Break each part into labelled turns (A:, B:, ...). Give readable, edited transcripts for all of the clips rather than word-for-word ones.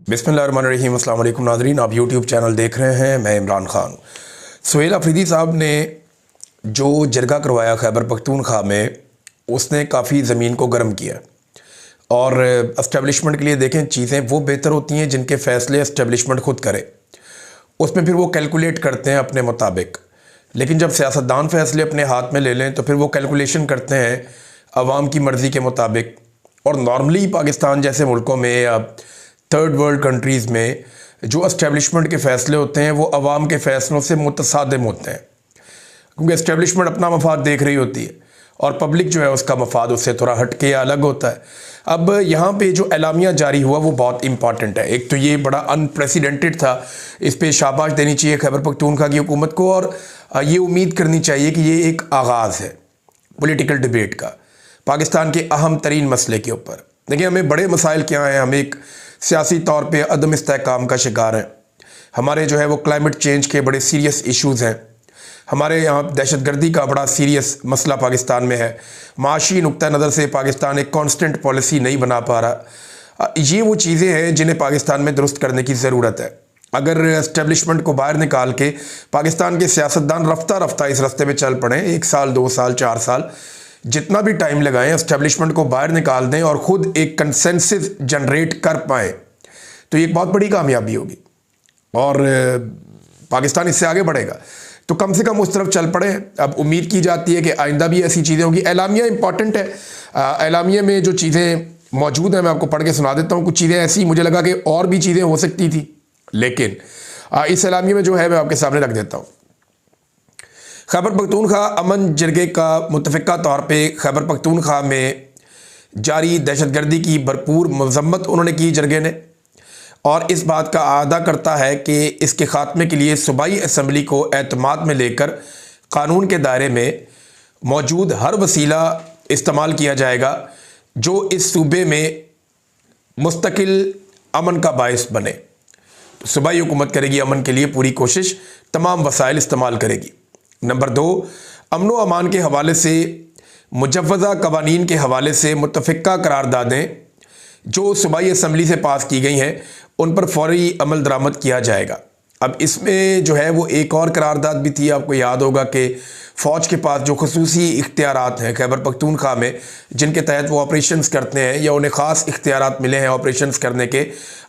A: बिस्मिल्लाहिर्रहमानिर्रहीम। अस्सलाम वालेकुम नाज़रीन, आप यूट्यूब चैनल देख रहे हैं। मैं इमरान ख़ान। सुहेल अफरीदी साहब ने जो जरगा करवाया खैबर पख्तूनख्वा में, उसने काफ़ी ज़मीन को गर्म किया। और इस्टेब्लिशमेंट के लिए देखें, चीज़ें वो बेहतर होती हैं जिनके फ़ैसले इस्टेब्लिशमेंट ख़ुद करे। उसमें फिर वो कैलकुलेट करते हैं अपने मुताबिक। लेकिन जब सियासतदान फ़ैसले अपने हाथ में ले लें तो फिर वो कैलकुलेशन करते हैं अवाम की मर्ज़ी के मुताबिक। और नॉर्मली पाकिस्तान जैसे मुल्कों में या थर्ड वर्ल्ड कंट्रीज़ में जो इस्टेब्लिशमेंट के फ़ैसले होते हैं वो अवाम के फ़ैसलों से मुतसादिम होते हैं, क्योंकि इस्टेब्लिशमेंट अपना मफाद देख रही होती है और पब्लिक जो है उसका मफाद उससे थोड़ा हट के अलग होता है। अब यहाँ पे जो एलामिया जारी हुआ वो बहुत इंपॉर्टेंट है। एक तो ये बड़ा अनप्रेसिडेंटेड था, इस पर शाबाश देनी चाहिए खैबर पख्तूनख्वा की हुकूमत को, और ये उम्मीद करनी चाहिए कि ये एक आगाज़ है पॉलिटिकल डिबेट का पाकिस्तान के अहम तरीन मसले के ऊपर। देखिए, हमें बड़े मसाइल क्या हैं। हम एक सियासी तौर पे अदम इस्तेहकाम का शिकार हैं। हमारे जो है वो क्लाइमेट चेंज के बड़े सीरियस इश्यूज़ हैं। हमारे यहाँ दहशतगर्दी का बड़ा सीरियस मसला पाकिस्तान में है। माशी नुक्ता नज़र से पाकिस्तान एक कॉन्स्टेंट पॉलिसी नहीं बना पा रहा। ये वो चीज़ें हैं जिन्हें पाकिस्तान में दुरुस्त करने की ज़रूरत है। अगर इस्टेब्लिशमेंट को बाहर निकाल के पाकिस्तान के सियासतदान रफ्ता रफ्ता इस रास्ते पर चल पड़ें, 1 साल 2 साल 4 साल जितना भी टाइम लगाएं, इस्टेब्लिशमेंट को बाहर निकाल दें और ख़ुद एक कंसेंसस जनरेट कर पाएँ, तो ये एक बहुत बड़ी कामयाबी होगी और पाकिस्तान इससे आगे बढ़ेगा। तो कम से कम उस तरफ चल पड़े। अब उम्मीद की जाती है कि आइंदा भी ऐसी चीज़ें होंगी। एलामिया इंपॉर्टेंट है। एलामिया में जो चीज़ें मौजूद हैं मैं आपको पढ़ के सुना देता हूँ। कुछ चीज़ें ऐसी मुझे लगा कि और भी चीज़ें हो सकती थी, लेकिन इस एलामिया में जो है मैं आपके सामने रख देता हूँ। खैबर पख्तूनख्वा अमन जरगे का मुतफ़िका तौर पे खैबर पख्तूनख्वा में जारी दहशतगर्दी की भरपूर मज़म्मत उन्होंने की जरगे ने, और इस बात का आदा करता है कि इसके ख़ात्मे के लिए सूबाई असम्बली को एतमाद में लेकर कानून के दायरे में मौजूद हर वसीला इस्तेमाल किया जाएगा जो इस सूबे में मुस्तकिल अमन का बायस बने। तो सूबाई हुकूमत करेगी अमन के लिए पूरी कोशिश, तमाम वसाइल इस्तेमाल करेगी। नंबर 2, अमन व अमान के हवाले से मुजव्वज़ा कवानीन के हवाले से मुतफ़िका करारदादें जो सूबाई असम्बली से पास की गई हैं उन पर फौरी अमल दरामद किया जाएगा। अब इसमें जो है वो एक और करारदाद भी थी। आपको याद होगा कि फ़ौज के पास जो खसूसी इख्तियारात हैं खैबर पख्तूनख्वा में, जिनके तहत वो ऑपरेशंस करते हैं या उन्हें ख़ास इख्तियारात मिले हैं ऑपरेशंस करने के,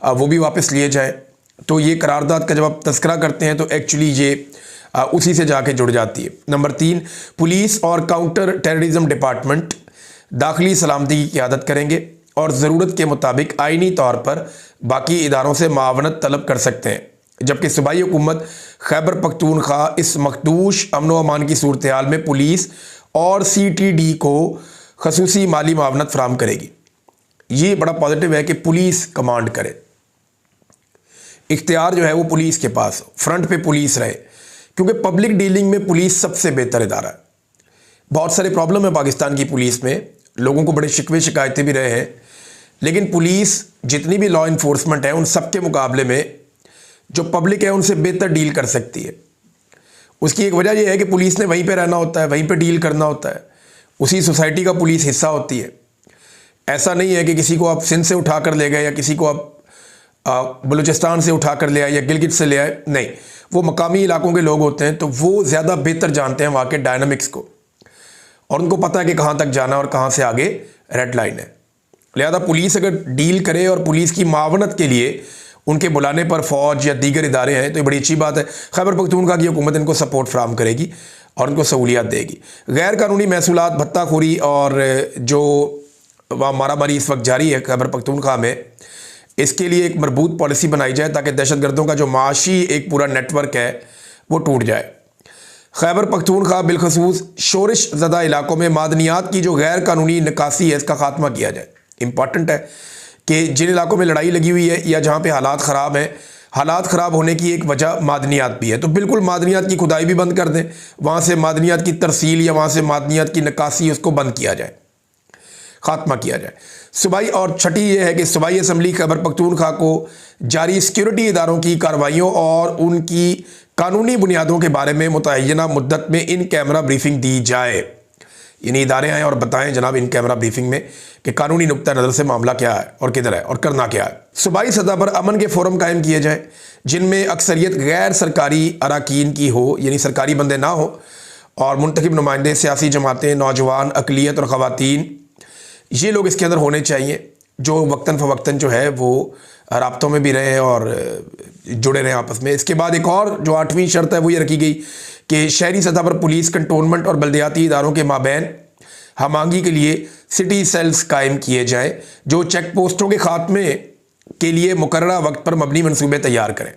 A: वो भी वापस लिए जाएँ। तो ये करारदाद का जब आप तस्करा करते हैं तो एक्चुअली ये उसी से जाके जुड़ जाती है। नंबर 3, पुलिस और काउंटर टेररिज्म डिपार्टमेंट दाखिली सलामती की क़यादत करेंगे और ज़रूरत के मुताबिक आइनी तौर पर बाकी इदारों से मावनत तलब कर सकते हैं, जबकि सूबाई हुकूमत खैबर पख्तूनख्वा इस मखदूश अमन व अमान की सूरत हाल में पुलिस और CTD को खसूसी माली मावनत फराहम करेगी। ये बड़ा पॉजिटिव है कि पुलिस कमांड करे, इख्तियार जो है वो पुलिस के पास हो, फ्रंट पे पुलिस रहे, क्योंकि पब्लिक डीलिंग में पुलिस सबसे बेहतर इदारा है। बहुत सारे प्रॉब्लम है पाकिस्तान की पुलिस में, लोगों को बड़े शिकवे शिकायतें भी रहे हैं, लेकिन पुलिस जितनी भी लॉ इन्फोर्समेंट है उन सब के मुकाबले में जो पब्लिक है उनसे बेहतर डील कर सकती है। उसकी एक वजह यह है कि पुलिस ने वहीं पे रहना होता है, वहीं पे डील करना होता है, उसी सोसाइटी का पुलिस हिस्सा होती है। ऐसा नहीं है कि किसी को आप सिंध से उठा कर ले गए या किसी को आप बलूचिस्तान से उठा कर ले आए या गिलगित से ले आए, नहीं, वो मकामी इलाकों के लोग होते हैं, तो वो ज़्यादा बेहतर जानते हैं वहाँ के डायनामिक्स को, और उनको पता है कि कहाँ तक जाना और कहाँ से आगे रेड लाइन है। लिहाजा पुलिस अगर डील करे और पुलिस की मावनत के लिए उनके बुलाने पर फ़ौज या दीगर इदारे हैं तो ये बड़ी अच्छी बात है। खैबर पख्तूनख्वा की हुकूमत इनको सपोर्ट फराहम करेगी और उनको सहूलियात देगी। गैर कानूनी महसूलात, भत्ताखोरी और जो मारामारी इस वक्त जारी है खैबर पख्तूनख्वा में, इसके लिए एक मजबूत पॉलिसी बनाई जाए ताकि दहशतगर्दों का जो माशी एक पूरा नेटवर्क है वो टूट जाए। खैबर पख्तूनख्वा बिलखसूस शोरिश ज़दा इलाकों में मादनियात की जो गैर कानूनी निकासी है इसका खात्मा किया जाए। इंपॉर्टेंट है कि जिन इलाकों में लड़ाई लगी हुई है या जहाँ पे हालात ख़राब हैं, हालात ख़राब होने की एक वजह मादनियात भी है, तो बिल्कुल मादनियात की खुदाई भी बंद कर दें, वहाँ से मादनियात की तरसील या वहाँ से मादनियात की निकासी उसको बंद किया जाए, ख़ात्मा किया जाए। सूबाई और छठी ये है कि सूबाई असम्बली खैबर पख्तूनख्वा को जारी सिक्योरिटी इदारों की कार्रवाइयों और उनकी कानूनी बुनियादों के बारे में मुतय्यना मुद्दत में इन कैमरा ब्रीफिंग दी जाए। यानी इदारे आएँ और बताएं जनाब इन कैमरा ब्रीफिंग में कि कानूनी नुक्ता नज़र से मामला क्या है और किधर है और करना क्या है। सूबाई सतह पर अमन के फोरम कायम किए जाएँ जिनमें अक्सरियत गैर सरकारी अरकान की हो, यानी सरकारी बंदे ना हो, और मुंतखब नुमाइंदे, सियासी जमातें, नौजवान, अकलियत और ख़वातीन, ये लोग इसके अंदर होने चाहिए जो वक्तन फ़वक्तन जो है वो राब्तों में भी रहें और जुड़े रहें आपस में। इसके बाद एक और जो 8वीं शर्त है वो ये रखी गई कि शहरी सतह पर पुलिस, कंटोनमेंट और बल्दियाती इदारों के माबैन हमांगी के लिए सिटी सेल्स कायम किए जाएँ जो चेक पोस्टों के खात्मे के लिए मुकर्ररा वक्त पर मबनी मनसूबे तैयार करें।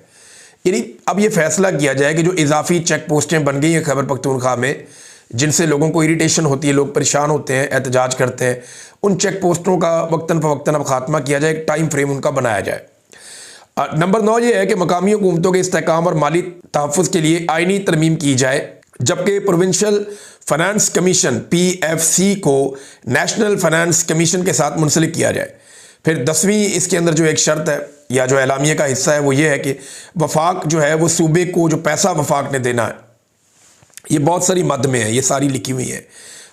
A: यानी अब ये फैसला किया जाए कि जो इजाफी चेक पोस्टें बन गई हैं खैबर पख्तूनख्वा में, जिनसे लोगों को इरिटेशन होती है, लोग परेशान होते हैं, एहतजाज करते हैं, उन चेक पोस्टों का वक्तन फ़वक्तन अब खात्मा किया जाए, एक टाइम फ्रेम उनका बनाया जाए। नंबर 9 ये है कि मकामी हुकूमतों के इस्तेहकाम और माली तहफ़्फ़ुज़ के लिए आइनी तरमीम की जाए, जबकि प्रोविंशियल फाइनेंस कमीशन PFC को नेशनल फाइनेंस कमीशन के साथ मुंसलिक किया जाए। फिर 10वीं इसके अंदर जो एक शर्त है या जो एलामिया का हिस्सा है वो ये है कि वफाक जो है वो सूबे को जो पैसा वफाक ने देना है, ये बहुत सारी मद में है, ये सारी लिखी हुई है,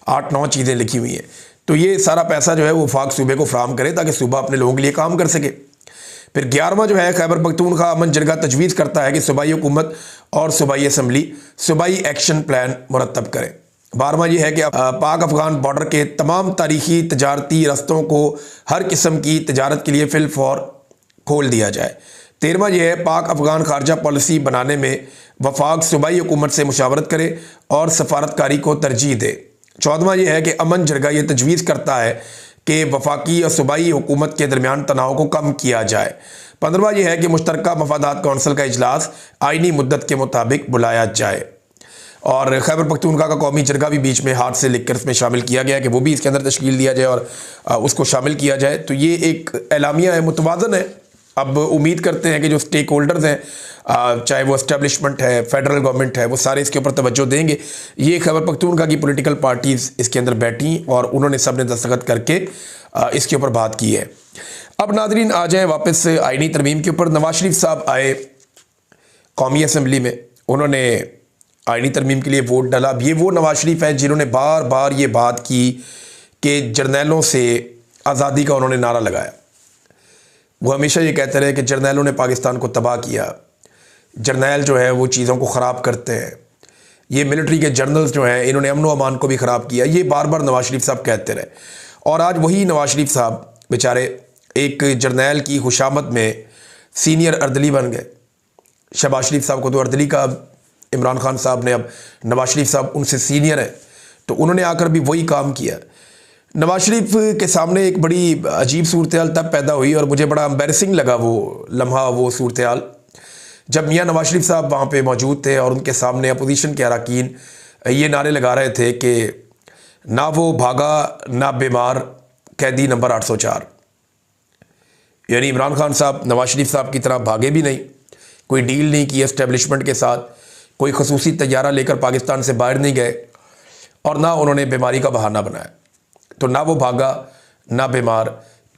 A: 8-9 चीज़ें लिखी हुई हैं। तो ये सारा पैसा जो है वो वफाक सूबे को फ्राहम करे ताकि सूबा अपने लोगों के लिए काम कर सके। फिर 11वां जो है खैबर पख्तूनख्वा अमन जरगा तजवीज़ करता है कि सूबाई हुकूमत और सूबाई असम्बली सूबाई एक्शन प्लान मुरतब करें। 12वां ये है कि पाक अफ़गान बॉर्डर के तमाम तारीखी तजारती रस्तों को हर किस्म की तजारत के लिए फिल फॉर खोल दिया जाए। 13वां ये है पाक अफ़गान खारजा पॉलिसी बनाने में वफाक सूबाई हुकूमत से मुशावरत करे और सफारतकारी को तरजीह दे। 14वां ये है कि अमन जरगा ये तजवीज़ करता है कि वफाकी और सूबाई हुकूमत के दरमियान तनाव को कम किया जाए। 15वां ये है कि मुश्तरका मफादात कौंसल का इजलास आइनी मुद्दत के मुताबिक बुलाया जाए। और खैबर पख्तूनख्वा का कौमी जरगा भी बीच में हाथ से लिखकर इसमें शामिल किया गया कि वो भी इसके अंदर तश्कील दिया जाए और उसको शामिल किया जाए। तो ये एक एलामिया है, मुतवाज़न है। अब उम्मीद करते हैं कि जो स्टेक होल्डर्स हैं, चाहे वो इस्टेब्लिशमेंट है, फेडरल गवर्नमेंट है, वो सारे इसके ऊपर तवज्जो देंगे। ये खैबर पख्तूनख्वा की पॉलिटिकल पार्टीज़ इसके अंदर बैठी और उन्होंने सब ने दस्तखत करके इसके ऊपर बात की है। अब नादरीन आ जाए वापस आइनी तरमीम के ऊपर। नवाज शरीफ साहब आए कौमी असम्बली में, उन्होंने आइनी तरमीम के लिए वोट डाला। अब ये वो नवाज शरीफ है जिन्होंने बार बार ये बात की कि जर्नैलों से आज़ादी का उन्होंने नारा लगाया। वो हमेशा ये कहते रहे कि जर्नैलों ने पाकिस्तान को तबाह किया, जर्नैल जो है वो चीज़ों को ख़राब करते हैं, ये मिलिट्री के जर्नल्स जो हैं इन्होंने अमन व अमान को भी ख़राब किया। ये बार बार नवाज शरीफ साहब कहते रहे और आज वही नवाज शरीफ साहब बेचारे एक जर्नैल की खुशामद में सीनियर अर्दली बन गए। शहबाज शरीफ साहब को तो अर्दली का इमरान खान साहब ने, अब नवाज शरीफ साहब उनसे सीनियर हैं तो उन्होंने आकर भी वही काम किया। नवाज शरीफ के सामने एक बड़ी अजीब सूरत हाल तब पैदा हुई और मुझे बड़ा एम्बैरसिंग लगा वो लम्हा, वो सूरत हाल, जब मियाँ नवाज शरीफ साहब वहाँ पे मौजूद थे और उनके सामने अपोजिशन के अरकान ये नारे लगा रहे थे कि ना वो भागा ना बीमार, कैदी नंबर 804। यानी इमरान खान साहब नवाज शरीफ साहब की तरह भागे भी नहीं, कोई डील नहीं की एस्टेब्लिशमेंट के साथ, कोई खसूसी तैयारा लेकर पाकिस्तान से बाहर नहीं गए और ना उन्होंने बीमारी का बहाना बनाया। तो ना वो भागा ना बीमार,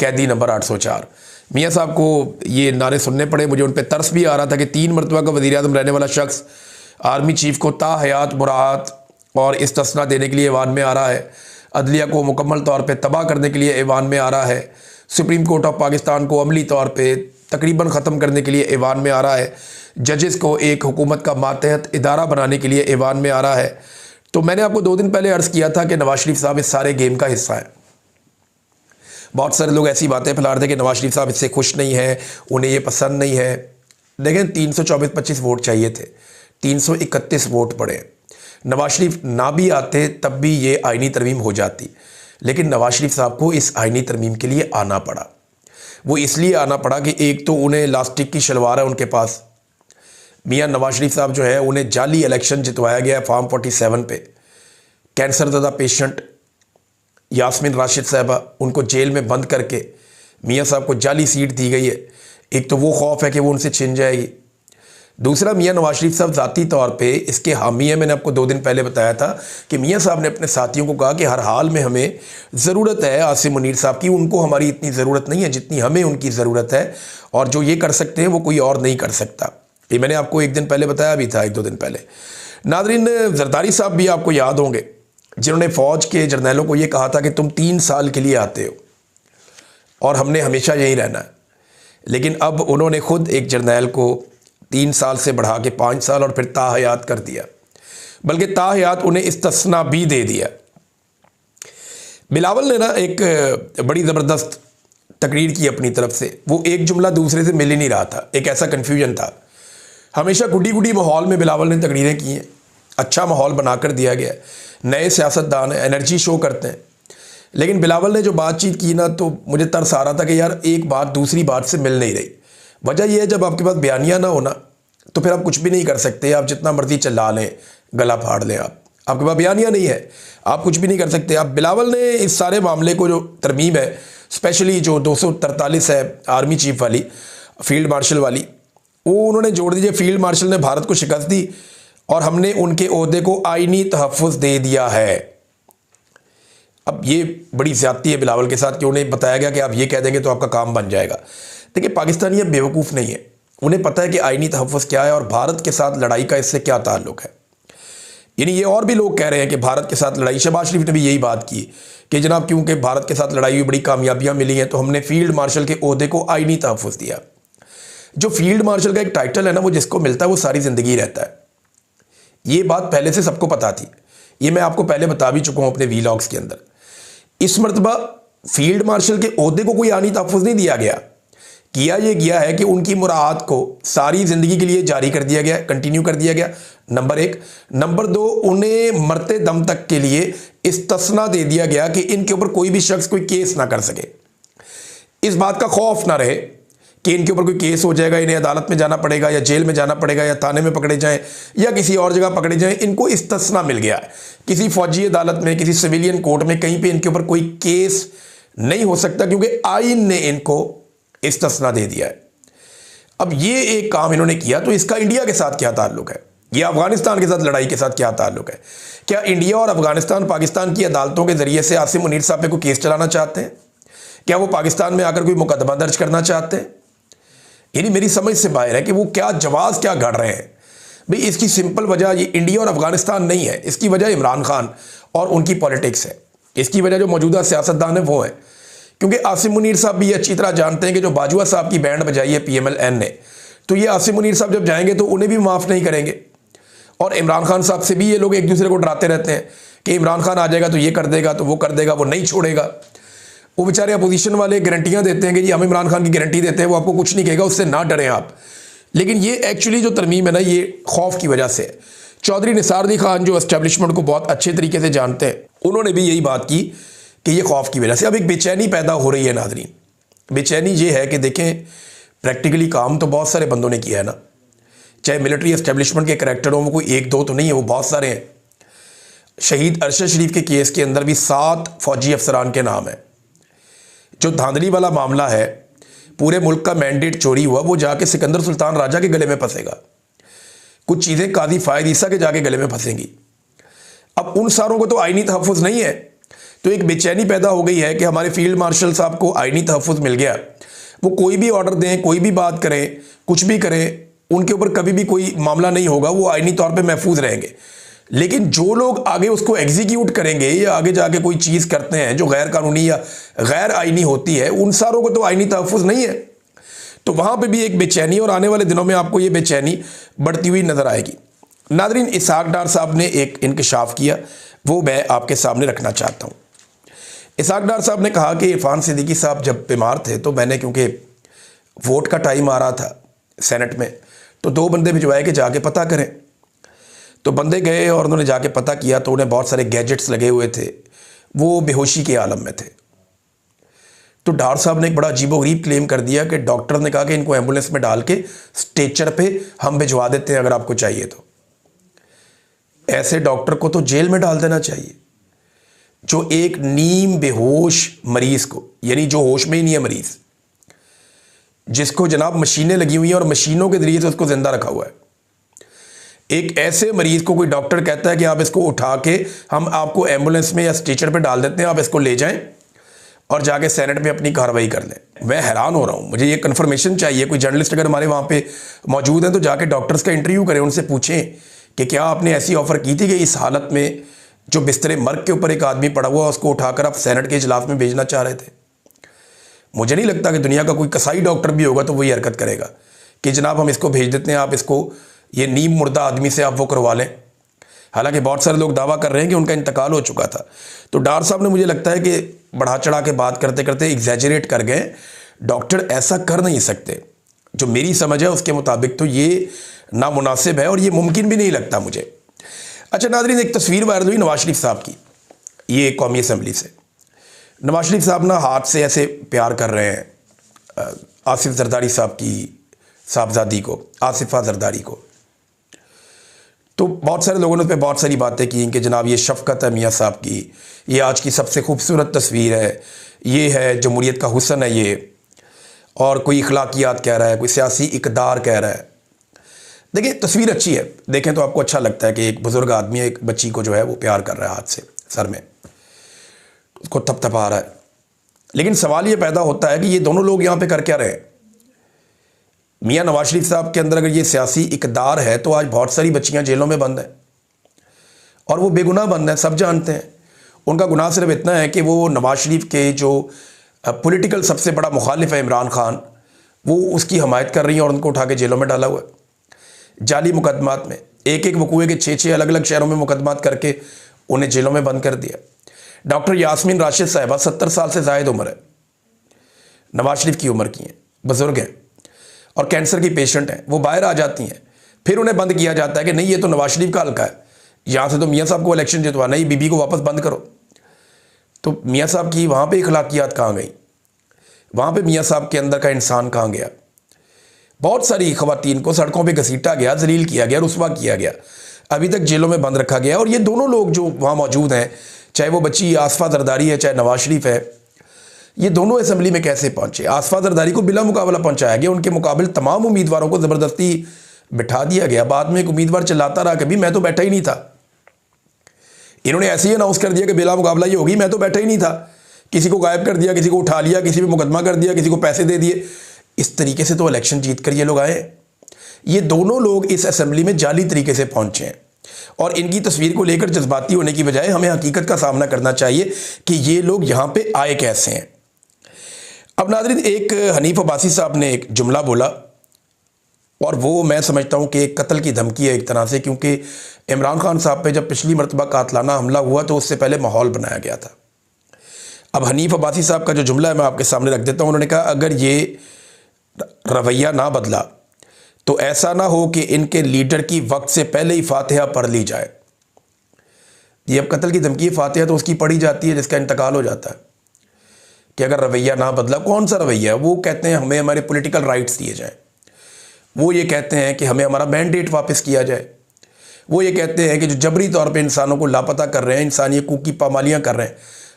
A: कैदी नंबर 804। मियाँ साहब को ये नारे सुनने पड़े। मुझे उन पर तरस भी आ रहा था कि 3 मरतबा का वज़ीर आज़म रहने वाला शख्स आर्मी चीफ को ताहयात मुरात और इस्तिस्ना देने के लिए ऐवान में आ रहा है, अदलिया को मुकम्मल तौर पर तबाह करने के लिए ऐवान में आ रहा है, सुप्रीम कोर्ट ऑफ पाकिस्तान को अमली तौर पर तकरीबन ख़त्म करने के लिए ऐवान में आ रहा है, जजेस को एक हुकूमत का मातहत इदारा बनाने के लिए ऐवान में आ रहा है। तो मैंने आपको 2 दिन पहले अर्ज़ किया था कि नवाज शरीफ साहब इस सारे गेम का हिस्सा है। बहुत सारे लोग ऐसी बातें फैला रहे थे कि नवाज शरीफ साहब इससे खुश नहीं है, उन्हें ये पसंद नहीं है। देखें 324-25 वोट चाहिए थे, 331 वोट पड़े। नवाज शरीफ ना भी आते तब भी ये आइनी तरमीम हो जाती, लेकिन नवाज शरीफ साहब को इस आइनी तरमीम के लिए आना पड़ा। वो इसलिए आना पड़ा कि एक तो उन्हें लास्टिक की शलवार है उनके पास। मियाँ नवाज शरीफ साहब जो है उन्हें जाली इलेक्शन जितवाया गया फार्म 47 पे। कैंसर ज़दा पेशेंट यास्मीन राशिद साहबा, उनको जेल में बंद करके मियाँ साहब को जाली सीट दी गई है। एक तो वो खौफ है कि वो उनसे छिन जाएगी, दूसरा मियाँ नवाज शरीफ साहब ज़ाती तौर पे इसके हामी हैं। मैंने आपको 2 दिन पहले बताया था कि मियाँ साहब ने अपने साथियों को कहा कि हर हाल में हमें ज़रूरत है आसिम मुनीर साहब की, उनको हमारी इतनी ज़रूरत नहीं है जितनी हमें उनकी ज़रूरत है, और जो ये कर सकते हैं वो कोई और नहीं कर सकता। ये मैंने आपको 1 दिन पहले बताया भी था, 1-2 दिन पहले। नादरीन, जरदारी साहब भी आपको याद होंगे जिन्होंने फ़ौज के जर्नैलों को ये कहा था कि तुम 3 साल के लिए आते हो और हमने हमेशा यहीं रहना है, लेकिन अब उन्होंने खुद एक जर्नैल को 3 साल से बढ़ा के 5 साल और फिर ताहयात कर दिया, बल्कि ताहयात उन्हें इस्तिस्ना भी दे दिया। बिलावल ने ना एक बड़ी ज़बरदस्त तकरीर की अपनी तरफ से। वो एक जुमला दूसरे से मिल ही नहीं रहा था, एक ऐसा कन्फ्यूजन था। हमेशा गुडी गुडी माहौल में बिलावल ने तकरीरें की हैं, अच्छा माहौल बनाकर दिया गया है, नए सियासतदान हैं, एनर्जी शो करते हैं। लेकिन बिलावल ने जो बातचीत की ना, तो मुझे तरस आ रहा था कि यार एक बात दूसरी बात से मिल नहीं रही। वजह यह है, जब आपके पास बयानिया ना होना तो फिर आप कुछ भी नहीं कर सकते। आप जितना मर्जी चिल्ला लें, गला फाड़ लें, आपके पास बयानिया नहीं है, आप कुछ भी नहीं कर सकते। अब बिलावल ने इस सारे मामले को, जो तरमीम है, स्पेशली जो 243 है आर्मी चीफ वाली, फील्ड मार्शल वाली, वो उन्होंने जोड़ दीजिए। फील्ड मार्शल ने भारत को शिकस्त दी और हमने उनके ओहदे को आईनी तहफ़्फ़ुज़ दे दिया है। अब ये बड़ी ज़्यादती है बिलावल के साथ कि उन्हें बताया गया कि आप ये कह देंगे तो आपका काम बन जाएगा। देखिए, पाकिस्तानी अब बेवकूफ़ नहीं है, उन्हें पता है कि आईनी तहफ़्फ़ुज़ क्या है और भारत के साथ लड़ाई का इससे क्या ताल्लुक़ है। यानी ये और भी लोग कह रहे हैं कि भारत के साथ लड़ाई, शहबाज शरीफ ने भी यही बात की कि जनाब क्योंकि भारत के साथ लड़ाई हुई, बड़ी कामयाबियां मिली हैं, तो हमने फील्ड मार्शल के ओहदे को आईनी तहफ़्फ़ुज़ दिया। जो फील्ड मार्शल का एक टाइटल है ना, वो जिसको मिलता है वो सारी ज़िंदगी रहता है। ये बात पहले से सबको पता थी, ये मैं आपको पहले बता भी चुका हूँ अपने वीलॉग्स के अंदर। इस मरतबा फील्ड मार्शल के ओहदे को कोई आईनी तहफ़्फ़ुज़ नहीं दिया गया, किया ये गया है कि उनकी मुराद को सारी ज़िंदगी के लिए जारी कर दिया गया, कंटिन्यू कर दिया गया, नंबर 1। नंबर 2, उन्हें मरते दम तक के लिए इस्तिस्ना दे दिया गया कि इनके ऊपर कोई भी शख्स कोई केस ना कर सके। इस बात का खौफ ना रहे कि इनके ऊपर कोई केस हो जाएगा, इन्हें अदालत में जाना पड़ेगा या जेल में जाना पड़ेगा या थाने में पकड़े जाएं या किसी और जगह पकड़े जाएं। इनको इस्तिस्ना मिल गया है, किसी फौजी अदालत में, किसी सिविलियन कोर्ट में, कहीं पे इनके ऊपर कोई केस नहीं हो सकता, क्योंकि आइन ने इनको इस्तिस्ना दे दिया है। अब ये एक काम इन्होंने किया, तो इसका इंडिया के साथ क्या ताल्लुक है, या अफगानिस्तान के साथ लड़ाई के साथ क्या ताल्लुक है? क्या इंडिया और अफगानिस्तान पाकिस्तान की अदालतों के जरिए से आसिम मुनीर साहब पे कोई केस चलाना चाहते हैं? क्या वो पाकिस्तान में आकर कोई मुकदमा दर्ज करना चाहते हैं? यानी मेरी समझ से बाहर है कि वो क्या जवाब क्या गढ़ रहे हैं। भाई, इसकी सिंपल वजह ये इंडिया और अफगानिस्तान नहीं है, इसकी वजह इमरान खान और उनकी पॉलिटिक्स है। इसकी वजह जो मौजूदा सियासतदान है वो है, क्योंकि आसिम मुनीर साहब भी अच्छी तरह जानते हैं कि जो बाजवा साहब की बैंड बजाई है PMLN ने, तो ये आसिम मुनीर साहब जब जाएंगे तो उन्हें भी माफ़ नहीं करेंगे। और इमरान खान साहब से भी ये लोग एक दूसरे को डराते रहते हैं कि इमरान खान आ जाएगा तो ये कर देगा, तो वो कर देगा, वो नहीं छोड़ेगा। वो बेचारे अपोजिशन वाले गारंटियां देते हैं कि जी हम इमरान खान की गारंटी देते हैं, वो आपको कुछ नहीं कहेगा, उससे ना डरें आप। लेकिन ये एक्चुअली जो तरमीम है ना, ये खौफ की वजह से है। चौधरी निसार अली खान जो एस्टेब्लिशमेंट को बहुत अच्छे तरीके से जानते हैं, उन्होंने भी यही बात की कि ये खौफ की वजह से अब एक बेचैनी पैदा हो रही है। नाज़रीन, बेचैनी ये है कि देखें, प्रैक्टिकली काम तो बहुत सारे बंदों ने किया है ना, चाहे मिलिट्री एस्टेब्लिशमेंट के करैक्टरों में कोई 1-2 तो नहीं है, वो बहुत सारे हैं। शहीद अरशद शरीफ के केस के अंदर भी 7 फौजी अफसरान के नाम है। जो धांधली वाला मामला है, पूरे मुल्क का मैंडेट चोरी हुआ, वो जाके सिकंदर सुल्तान राजा के गले में फंसेगा। कुछ चीज़ें काजी फायद ईसा के जाके गले में फंसेंगी। अब उन सारों को तो आईनी तहफ़्फ़ुज़ नहीं है, तो एक बेचैनी पैदा हो गई है कि हमारे फील्ड मार्शल साहब को आईनी तहफ़्फ़ुज़ मिल गया, वो कोई भी ऑर्डर दें, कोई भी बात करें, कुछ भी करें, उनके ऊपर कभी भी कोई मामला नहीं होगा, वो आईनी तौर पे महफूज रहेंगे। लेकिन जो लोग आगे उसको एग्जीक्यूट करेंगे या आगे जाके कोई चीज़ करते हैं जो गैर कानूनी या गैर आईनी होती है, उन सारों को तो आईनी तहफ़्फ़ुज़ नहीं है। तो वहाँ पे भी एक बेचैनी, और आने वाले दिनों में आपको ये बेचैनी बढ़ती हुई नज़र आएगी। नाज़रीन, इसहाक डार साहब ने एक इंकशाफ किया, वो मैं आपके सामने रखना चाहता हूँ। इसहाक डार साहब ने कहा कि इरफान सिद्दीकी साहब जब बीमार थे तो मैंने, क्योंकि वोट का टाइम आ रहा था सेनेट में, तो 2 बंदे भिजवाए कि जाके पता करें। तो बंदे गए और उन्होंने जाके पता किया तो उन्हें बहुत सारे गैजेट्स लगे हुए थे, वो बेहोशी के आलम में थे। तो डार साहब ने एक बड़ा अजीबोगरीब क्लेम कर दिया कि डॉक्टर ने कहा कि इनको एम्बुलेंस में डाल के स्ट्रेचर पे हम भिजवा देते हैं अगर आपको चाहिए तो। ऐसे डॉक्टर को तो जेल में डाल देना चाहिए, जो एक नीम बेहोश मरीज को, यानी जो होश में ही नहीं है मरीज, जिसको जनाब मशीनें लगी हुई हैं और मशीनों के जरिए से उसको जिंदा रखा हुआ है, एक ऐसे मरीज को कोई डॉक्टर कहता है कि आप इसको उठा के हम आपको एम्बुलेंस में या स्ट्रेचर पे डाल देते हैं, आप इसको ले जाएं और जाके सेनेट में अपनी कार्रवाई कर लें। मैं हैरान हो रहा हूं, मुझे ये कंफर्मेशन चाहिए। कोई जर्नलिस्ट अगर हमारे वहाँ पे मौजूद हैं तो जाके डॉक्टर्स का इंटरव्यू करें, उनसे पूछें कि क्या आपने ऐसी ऑफ़र की थी कि इस हालत में जो बिस्तरे मर्ग के ऊपर एक आदमी पड़ा हुआ उसको उठाकर आप सेनेट के इजलास में भेजना चाह रहे थे। मुझे नहीं लगता कि दुनिया का कोई कसाई डॉक्टर भी होगा तो वही हरकत करेगा कि जनाब हम इसको भेज देते हैं, आप इसको ये नीम मुर्दा आदमी से आप वो करवा लें। हालांकि बहुत सारे लोग दावा कर रहे हैं कि उनका इंतकाल हो चुका था। तो डॉक्टर साहब ने मुझे लगता है कि बढ़ा चढ़ा के बात करते करते एग्जैजरेट कर गए। डॉक्टर ऐसा कर नहीं सकते, जो मेरी समझ है उसके मुताबिक तो ये नामुनासिब है और ये मुमकिन भी नहीं लगता मुझे। अच्छा नाज़रीन, एक तस्वीर वायरल हुई नवाज शरीफ साहब की, ये कौमी असम्बली से। नवाज शरीफ साहब ना हाथ से ऐसे प्यार कर रहे हैं आसिफ जरदारी साहब की साहबजादी को, आसिफा जरदारी को। तो बहुत सारे लोगों ने उस पर बहुत सारी बातें की कि जनाब ये शफ़क़त है मियाँ साहब की, ये आज की सबसे खूबसूरत तस्वीर है, ये है जमहूरियत का हुस्न है ये, और कोई अखलाकियात कह रहा है, कोई सियासी इक़दार कह रहा है। देखिए तस्वीर अच्छी है, देखें तो आपको अच्छा लगता है कि एक बुज़ुर्ग आदमी एक बच्ची को जो है वो प्यार कर रहा है, हाथ से सर में उसको थपथपा रहा है। लेकिन सवाल ये पैदा होता है कि ये दोनों लोग यहाँ पे कर क्या रहे हैं। मियाँ नवाज शरीफ साहब के अंदर अगर ये सियासी इक़दार है तो आज बहुत सारी बच्चियाँ जेलों में बंद हैं और वो बेगुनाह बंद हैं, सब जानते हैं। उनका गुनाह सिर्फ इतना है कि वो नवाज शरीफ के जो पॉलिटिकल सबसे बड़ा मुखालिफ है इमरान खान, वो उसकी हमायत कर रही हैं और उनको उठा के जेलों में डाला हुआ है जाली मुकदमात में। एक एक वकूए के 6-6 अलग अलग शहरों में मुकदमात करके उन्हें जेलों में बंद कर दिया। डॉक्टर यास्मीन राशिद साहिबा 70 साल से ज़ायद उम्र है, नवाज शरीफ की उम्र की हैं, बुज़ुर्ग हैं और कैंसर की पेशेंट हैं। वो बाहर आ जाती हैं, फिर उन्हें बंद किया जाता है कि नहीं ये तो नवाज शरीफ का हल्का है, यहाँ से तो मियाँ साहब को इलेक्शन जितवाना, ही बीबी को वापस बंद करो। तो मियाँ साहब की वहाँ पे अखलाकियात कहाँ गई, वहाँ पे मियाँ साहब के अंदर का इंसान कहाँ गया। बहुत सारी ख़वातीन को सड़कों पे घसीटा गया, जलील किया गया, रुस्वा किया गया, अभी तक जेलों में बंद रखा गया। और ये दोनों लोग जो वहाँ मौजूद हैं, चाहे वो बच्ची आसिफा जरदारी है चाहे नवाज शरीफ है, ये दोनों असम्बली में कैसे पहुँचे। आसिफा जरदारी को बिला मुकाबला पहुँचाया गया, उनके मुकाबले तमाम उम्मीदवारों को ज़बरदस्ती बिठा दिया गया। बाद में एक उम्मीदवार चिल्लाता रहा कभी मैं तो बैठा ही नहीं था, इन्होंने ऐसे ही अनाउंस कर दिया कि बिला मुकाबला ये होगी, मैं तो बैठा ही नहीं था। किसी को गायब कर दिया, किसी को उठा लिया, किसी पे मुकदमा कर दिया, किसी को पैसे दे दिए। इस तरीके से तो इलेक्शन जीत कर ये लोग आए। ये दोनों लोग इस असेंबली में जाली तरीके से पहुंचे हैं और इनकी तस्वीर को लेकर जज्बाती होने की बजाय हमें हकीकत का सामना करना चाहिए कि ये लोग यहाँ पे आए कैसे हैं। अब नाज़रीन, एक हनीफ अब्बासी साहब ने एक जुमला बोला और वो मैं समझता हूँ कि एक कत्ल की धमकी है एक तरह से, क्योंकि इमरान खान साहब पे जब पिछली मरतबा कातलाना हमला हुआ तो उससे पहले माहौल बनाया गया था। अब हनीफ अब्बासी साहब का जो जुमला है मैं आपके सामने रख देता हूँ। उन्होंने कहा अगर ये रवैया ना बदला तो ऐसा ना हो कि इनके लीडर की वक्त से पहले ही फातिहा पढ़ ली जाए। ये अब कत्ल की धमकी, फातिहा तो उसकी पढ़ी जाती है जिसका इंतकाल हो जाता है। कि अगर रवैया ना बदला, कौन सा रवैया है? वो कहते हैं हमें हमारे पॉलिटिकल राइट्स दिए जाएं, वो ये कहते हैं कि हमें हमारा मैंडेट वापस किया जाए, वो ये कहते हैं कि जो जबरी तौर पे इंसानों को लापता कर रहे हैं, इंसानी हकूक़ की पामालियाँ कर रहे हैं,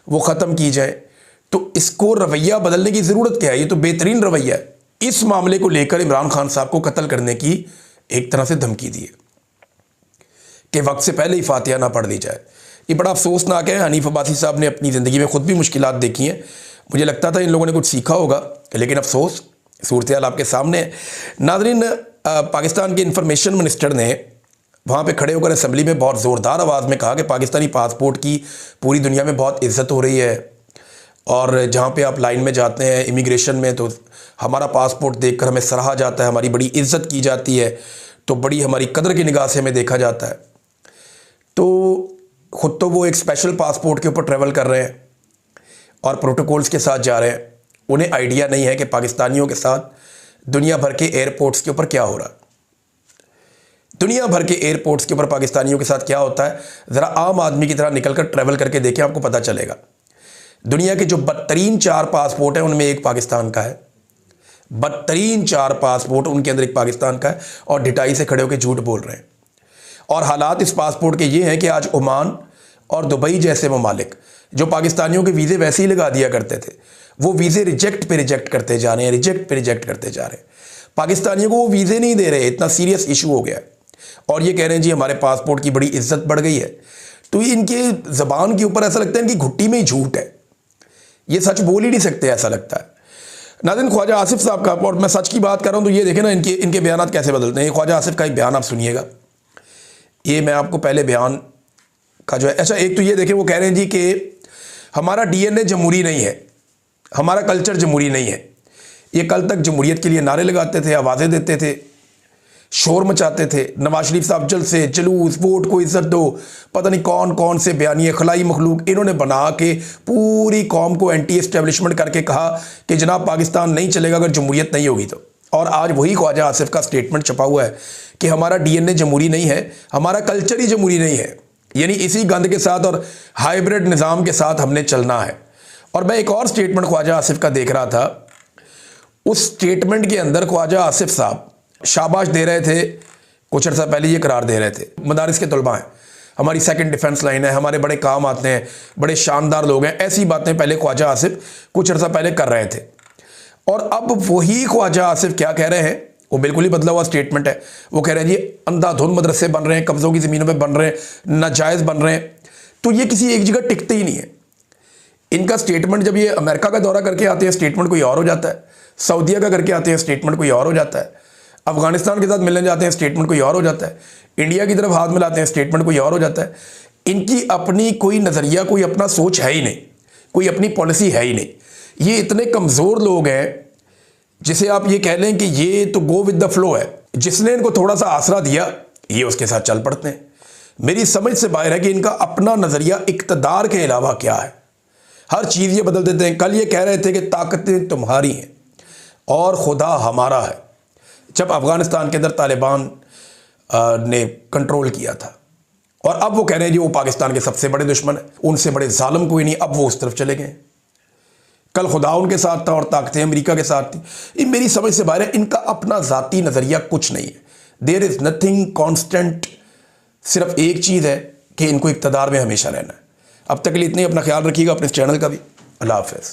A: वो ख़त्म की जाए। तो इसको रवैया बदलने की ज़रूरत क्या है? ये तो बेहतरीन रवैया है। इस मामले को लेकर इमरान खान साहब को कत्ल करने की एक तरह से धमकी दी है कि वक्त से पहले ही फातिहा ना पढ़ ली जाए। ये बड़ा अफसोसनाक है। हनीफ अब्बासी साहब ने अपनी ज़िंदगी में ख़ुद भी मुश्किलात देखी हैं, मुझे लगता था इन लोगों ने कुछ सीखा होगा, लेकिन अफसोस सूरत हाल आपके सामने है। नाज़रीन, पाकिस्तान के इंफॉर्मेशन मिनिस्टर ने वहाँ पे खड़े होकर असम्बली में बहुत ज़ोरदार आवाज़ में कहा कि पाकिस्तानी पासपोर्ट की पूरी दुनिया में बहुत इज़्ज़त हो रही है और जहाँ पे आप लाइन में जाते हैं इमिग्रेशन में तो हमारा पासपोर्ट देखकर हमें सराहा जाता है, हमारी बड़ी इज़्ज़त की जाती है, तो बड़ी हमारी कदर की निगाह से हमें देखा जाता है। तो ख़ुद तो वो एक स्पेशल पासपोर्ट के ऊपर ट्रैवल कर रहे हैं और प्रोटोकॉल्स के साथ जा रहे हैं। उन्हें आइडिया नहीं है कि पाकिस्तानियों के साथ दुनिया भर के एयरपोर्ट्स के ऊपर क्या हो रहा है। दुनिया भर के एयरपोर्ट्स के ऊपर पाकिस्तानियों के साथ क्या होता है, ज़रा आम आदमी की तरह निकलकर ट्रैवल करके देखें, आपको पता चलेगा। दुनिया के जो बदतरीन 4 पासपोर्ट हैं उनमें एक पाकिस्तान का है, बदतरीन 4 पासपोर्ट उनके अंदर एक पाकिस्तान का है और ढिठाई से खड़े होकर झूठ बोल रहे हैं। और हालात इस पासपोर्ट के ये हैं कि आज ओमान और दुबई जैसे ममालिक जो पाकिस्तानियों के वीज़े वैसे ही लगा दिया करते थे, वो वीज़े रिजेक्ट पे रिजेक्ट करते जा रहे हैं, रिजेक्ट पे रिजेक्ट करते जा रहे हैं। पाकिस्तानियों को वो वीज़े नहीं दे रहे, इतना सीरियस इशू हो गया और ये कह रहे हैं जी हमारे पासपोर्ट की बड़ी इज्जत बढ़ गई है। तो ये इनके ज़बान के ऊपर ऐसा लगता है इनकी घुट्टी में ही झूठ है, ये सच बोल ही नहीं सकते ऐसा लगता है। नाज़रीन, ख्वाजा आसिफ साहब का, और मैं सच की बात कर रहा हूँ तो ये देखें ना इनके बयान कैसे बदलते हैं। ख्वाजा आसिफ का एक बयान आप सुनिएगा, ये मैं आपको पहले बयान का जो है। अच्छा, एक तो ये देखें, वो कह रहे हैं जी कि हमारा डीएनए जमहूरी नहीं है, हमारा कल्चर जमहूरी नहीं है। ये कल तक जमहूरियत के लिए नारे लगाते थे, आवाज़ें देते थे, शोर मचाते थे। नवाज शरीफ साहब जल से जुलूस, वोट को इज्जत दो, पता नहीं कौन कौन से बयानिए, खलाई मखलूक इन्होंने बना के पूरी कौम को एंटी एस्टेब्लिशमेंट करके कहा कि जनाब पाकिस्तान नहीं चलेगा अगर जमहूरियत नहीं होगी तो। और आज वही ख्वाजा आसिफ का स्टेटमेंट छपा हुआ है कि हमारा डीएनए जमहूरी नहीं है, हमारा कल्चर ही जमहूरी नहीं है। यानी इसी गंद के साथ और हाइब्रिड निज़ाम के साथ हमने चलना है। और मैं एक और स्टेटमेंट ख्वाजा आसिफ का देख रहा था, उस स्टेटमेंट के अंदर ख्वाजा आसिफ साहब शाबाश दे रहे थे, कुछ अर्सा पहले ये करार दे रहे थे मदारिस के तलबा हैं, हमारी सेकंड डिफेंस लाइन है, हमारे बड़े काम आते हैं, बड़े शानदार लोग हैं, ऐसी बातें पहले ख्वाजा आसिफ कुछ अर्सा पहले कर रहे थे। और अब वही ख्वाजा आसिफ क्या कह रहे हैं, वो बिल्कुल ही बदला हुआ स्टेटमेंट है। वो कह रहे हैं जी अंधाधुंध मदरसे बन रहे हैं, कब्ज़ों की ज़मीनों पर बन रहे हैं, नाजायज़ बन रहे हैं। तो ये किसी एक जगह टिकते ही नहीं है। इनका स्टेटमेंट जब ये अमेरिका का दौरा करके आते हैं स्टेटमेंट कोई और हो जाता है, सऊदीया का करके आते हैं स्टेटमेंट कोई और हो जाता है, अफगानिस्तान के साथ मिलने जाते हैं स्टेटमेंट कोई और हो जाता है, इंडिया की तरफ हाथ मिलाते हैं स्टेटमेंट कोई और हो जाता है। इनकी अपनी कोई नज़रिया, कोई अपना सोच है ही नहीं, कोई अपनी पॉलिसी है ही नहीं। ये इतने कमज़ोर लोग हैं जिसे आप ये कह लें कि ये तो गो विद द फ्लो है, जिसने इनको थोड़ा सा आसरा दिया ये उसके साथ चल पड़ते हैं। मेरी समझ से बाहर है कि इनका अपना नज़रिया इक़्तिदार के अलावा क्या है। हर चीज़ ये बदल देते हैं। कल ये कह रहे थे कि ताकतें तुम्हारी हैं और खुदा हमारा है, जब अफ़गानिस्तान के अंदर तालिबान ने कंट्रोल किया था। और अब वो कह रहे हैं जी वो पाकिस्तान के सबसे बड़े दुश्मन है, उनसे बड़े जालिम कोई नहीं। अब वो उस तरफ चले गए। कल खुदा उनके साथ था और ताकतें अमेरिका के साथ थी। ये मेरी समझ से बाहर है। इनका अपना ज़ाती नज़रिया कुछ नहीं है। There is nothing constant. सिर्फ एक चीज़ है कि इनको इक़्तिदार में हमेशा रहना है। अब तक के लिए इतने, अपना ख्याल रखिएगा, अपने चैनल का भी। अल्लाह हाफ़िज़।